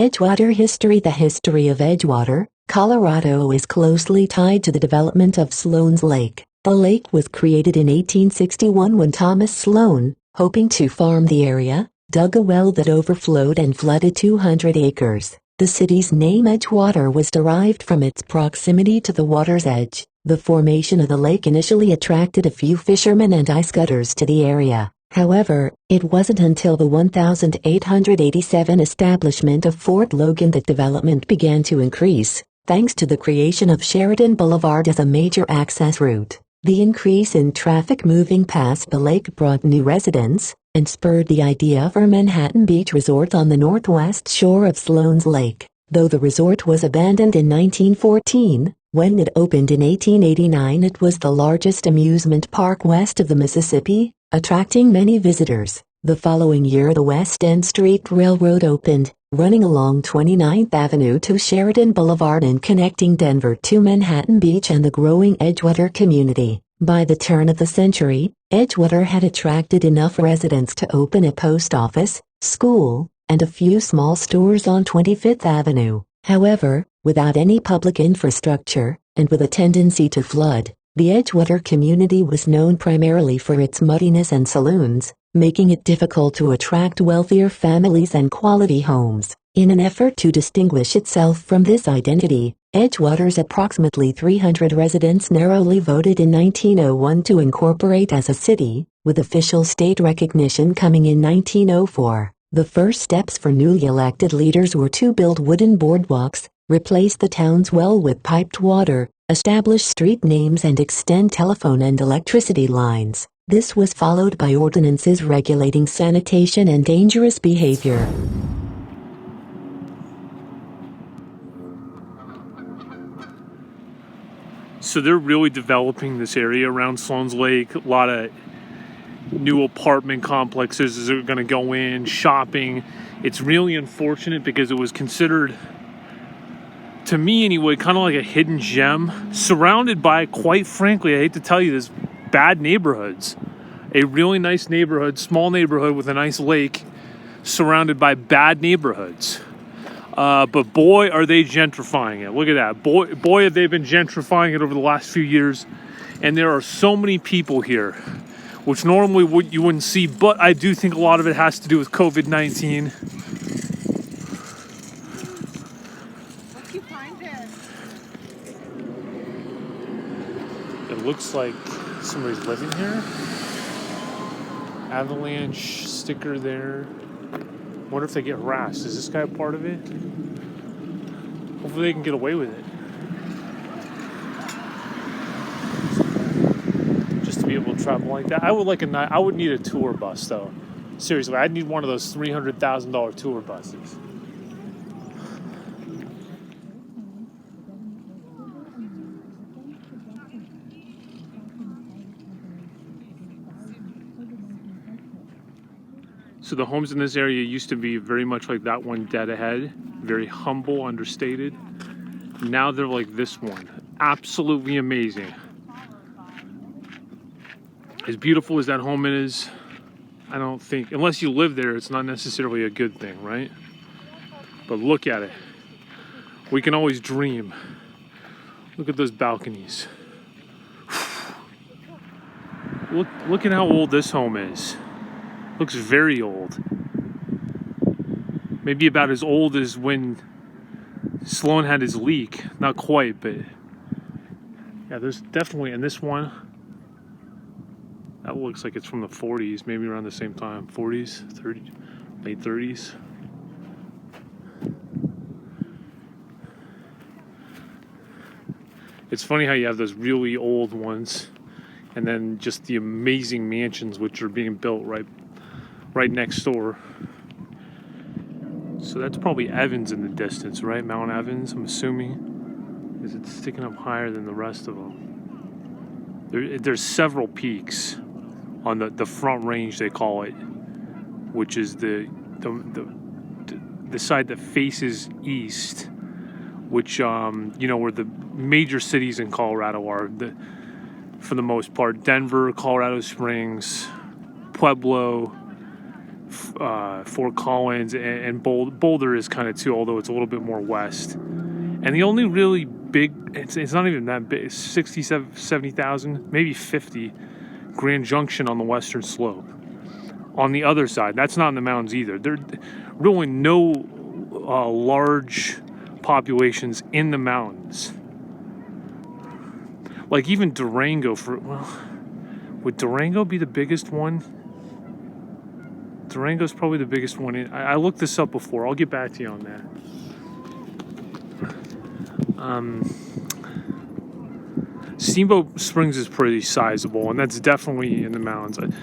Edgewater history. The history of Edgewater, Colorado is closely tied to the development of Sloan's Lake. The lake was created in 1861 when Thomas Sloan, hoping to farm the area, dug a well that overflowed and flooded 200 acres. The city's name Edgewater was derived from its proximity to the water's edge. The formation of the lake initially attracted a few fishermen and ice cutters to the area. However, it wasn't until the 1887 establishment of Fort Logan that development began to increase, thanks to the creation of Sheridan Boulevard as a major access route. The increase in traffic moving past the lake brought new residents and spurred the idea for a Manhattan Beach resort on the northwest shore of Sloan's Lake. Though the resort was abandoned in 1914, when it opened in 1889 it was the largest amusement park west of the Mississippi, attracting many visitors. The following year the West End Street Railroad opened, running along 29th Avenue to Sheridan Boulevard and connecting Denver to Manhattan Beach and the growing Edgewater community. By the turn of the century, Edgewater had attracted enough residents to open a post office, school, and a few small stores on 25th Avenue. However, without any public infrastructure, and with a tendency to flood, the Edgewater community was known primarily for its muddiness and saloons, making it difficult to attract wealthier families and quality homes. In an effort to distinguish itself from this identity, Edgewater's approximately 300 residents narrowly voted in 1901 to incorporate as a city, with official state recognition coming in 1904. The first steps for newly elected leaders were to build wooden boardwalks, replace the town's well with piped water, establish street names and extend telephone and electricity lines. This was followed by ordinances regulating sanitation and dangerous behavior. So they're really developing this area around Sloan's Lake. A lot of new apartment complexes are going to go in, shopping. It's really unfortunate because it was considered, to me anyway, kind of like a hidden gem, surrounded by, quite frankly, I hate to tell you this, bad neighborhoods. A really nice neighborhood, small neighborhood with a nice lake, surrounded by bad neighborhoods. But boy, are they gentrifying it. Look at that. Boy, have they been gentrifying it over the last few years. And there are so many people here, which normally you wouldn't see, but I do think a lot of it has to do with COVID-19. What'd you find there? It looks like somebody's living here. Avalanche sticker there. Wonder if they get harassed. Is this guy a part of it? Hopefully they can get away with it. Just to be able to travel like that. I would need a tour bus though. Seriously, I'd need one of those $300,000 tour buses. So the homes in this area used to be very much like that one dead ahead, very humble, understated. Now they're like this one, absolutely amazing. As beautiful as that home is, I don't think, unless you live there, it's not necessarily a good thing, right? But look at it. We can always dream. Look at those balconies. Look at how old this home is. Looks very old. Maybe about as old as when Sloan had his leak. Not quite, but yeah, there's definitely, in this one, that looks like it's from the 40s, maybe around the same time. 40s, 30s, late 30s. It's funny how you have those really old ones and then just the amazing mansions which are being built right next door. So that's probably Evans in the distance, right? Mount Evans, I'm assuming. Is it sticking up higher than the rest of them? There's several peaks on the front range, they call it, which is the side that faces east, which where the major cities in Colorado are, for the most part. Denver, Colorado Springs, Pueblo, Fort Collins, and Boulder is kind of too, although it's a little bit more west. And the only really big, it's not even that big, 60,000, 70,000, maybe 50, Grand Junction on the western slope. On the other side, that's not in the mountains either. There are really no large populations in the mountains. Like even Durango, would Durango be the biggest one? Durango's probably the biggest one. I looked this up before. I'll get back to you on that. Steamboat Springs is pretty sizable, and that's definitely in the mountains.